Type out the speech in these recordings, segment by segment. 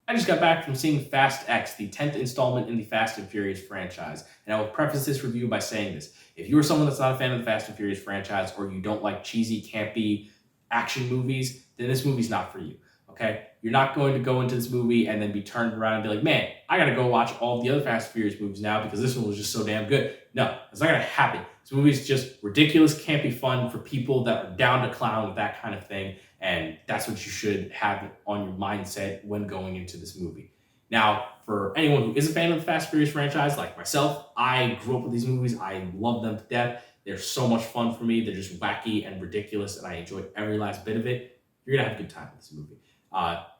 I just got back from seeing Fast X, the 10th installment in the Fast and Furious franchise, and I will preface this review by saying this. If you are someone that's not a fan of the Fast and Furious franchise, or you don't like cheesy, campy action movies, then this movie's not for you, okay? You're not going to go into this movie and then be turned around and be like, man, I gotta go watch all the other Fast and Furious movies now because this one was just so damn good. No, that's not gonna happen. This movie is just ridiculous, campy fun for people that are down to clown with that kind of thing. And that's what you should have on your mindset when going into this movie. Now, for anyone who is a fan of the Fast and Furious franchise, like myself, I grew up with these movies. I love them to death. They're so much fun for me. They're just wacky and ridiculous, and I enjoy every last bit of it. You're going to have a good time with this movie.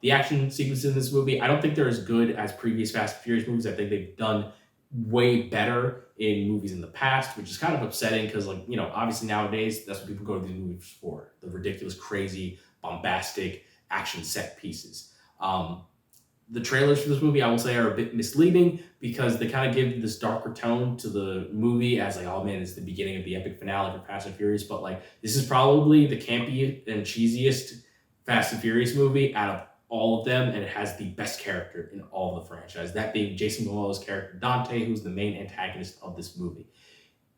The action sequences in this movie, I don't think they're as good as previous Fast and Furious movies. I think they've done way better in movies in the past, which is kind of upsetting because, obviously nowadays, that's what people go to these movies for. The ridiculous, crazy, bombastic action set pieces. The trailers for this movie, I will say, are a bit misleading because they kind of give this darker tone to the movie as oh man, it's the beginning of the epic finale for Fast and Furious, but this is probably the campiest and cheesiest Fast and Furious movie out of all of them, and it has the best character in all of the franchise, that being Jason Momoa's character Dante, who's the main antagonist of this movie.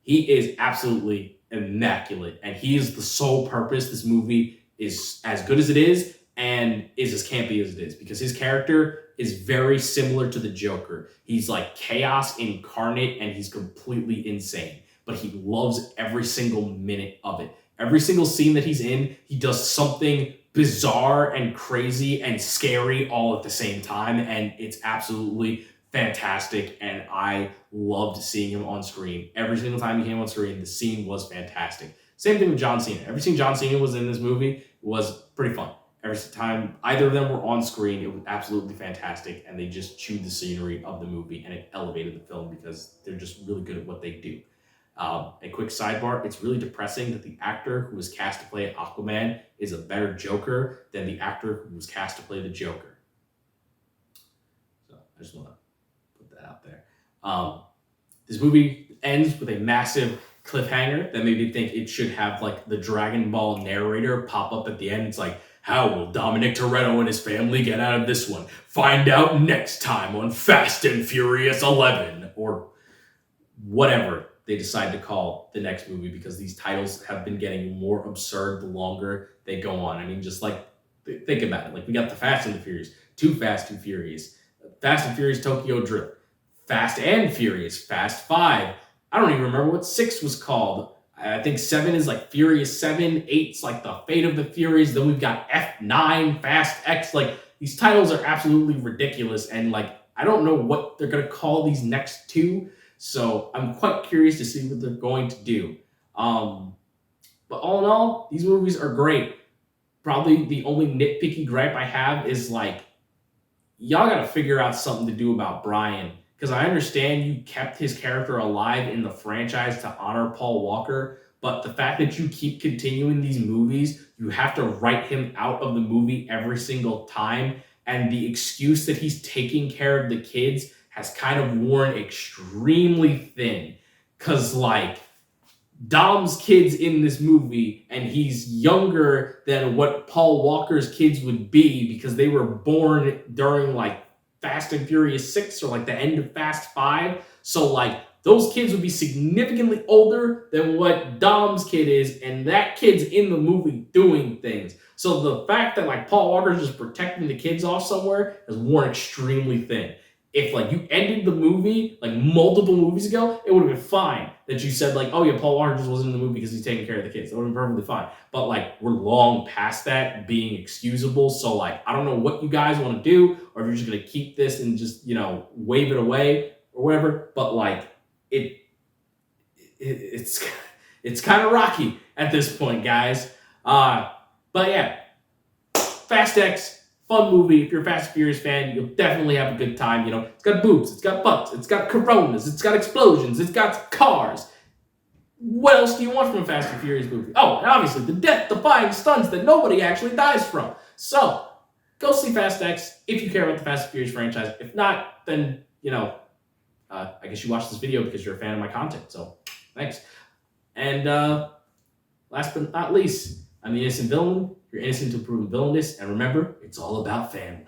He is absolutely immaculate, and he is the sole purpose this movie is as good as it is and is as campy as it is, because his character is very similar to the Joker. He's like chaos incarnate, and he's completely insane, but he loves every single minute of it. Every single scene that he's in, he does something bizarre and crazy and scary all at the same time, and it's absolutely fantastic, and I loved seeing him on screen. Every single time he came on screen, the scene was fantastic. Same thing with John Cena. Every time John Cena was in this movie was pretty fun. Every time either of them were on screen, it was absolutely fantastic, and they just chewed the scenery of the movie, and it elevated the film because they're just really good at what they do. A quick sidebar, it's really depressing that the actor who was cast to play Aquaman is a better Joker than the actor who was cast to play the Joker. So I just want to put that out there. This movie ends with a massive cliffhanger that made me think it should have the Dragon Ball narrator pop up at the end. It's how will Dominic Toretto and his family get out of this one? Find out next time on Fast and Furious 11, or whatever they decide to call the next movie, because these titles have been getting more absurd the longer they go on. I mean, just think about it. We got the Fast and the Furious, Too Fast, Too Furious, Fast and Furious Tokyo Drift, Fast and Furious, Fast 5. I don't even remember what 6 was called. I think 7 is Furious 7, 8's the Fate of the Furious. Then we've got F9, Fast X. These titles are absolutely ridiculous, and I don't know what they're gonna call these next two. So I'm quite curious to see what they're going to do. But all in all, these movies are great. Probably the only nitpicky gripe I have is y'all gotta figure out something to do about Brian. Because I understand you kept his character alive in the franchise to honor Paul Walker, but the fact that you keep continuing these movies, you have to write him out of the movie every single time. And the excuse that he's taking care of the kids has kind of worn extremely thin. Because, Dom's kid's in this movie, and he's younger than what Paul Walker's kids would be because they were born during, Fast and Furious 6 or, the end of Fast 5. So, those kids would be significantly older than what Dom's kid is, and that kid's in the movie doing things. So the fact that, Paul Walker's just protecting the kids off somewhere has worn extremely thin. If you ended the movie multiple movies ago, it would have been fine that you said oh yeah, Paul Walker just wasn't in the movie because he's taking care of the kids. That would have been perfectly fine. But we're long past that being excusable. So I don't know what you guys want to do, or if you're just gonna keep this and just wave it away or whatever. But it's kind of rocky at this point, guys. But yeah, Fast X. Fun movie. If you're a Fast and Furious fan, you'll definitely have a good time. It's got boobs, it's got butts, it's got coronas, it's got explosions, it's got cars. What else do you want from a Fast and Furious movie? Oh, and obviously the death-defying stunts that nobody actually dies from. So, go see Fast X if you care about the Fast and Furious franchise. If not, then, I guess you watch this video because you're a fan of my content. So, thanks. And last but not least, I'm the innocent villain. You're innocent until proven villainous, and remember, it's all about family.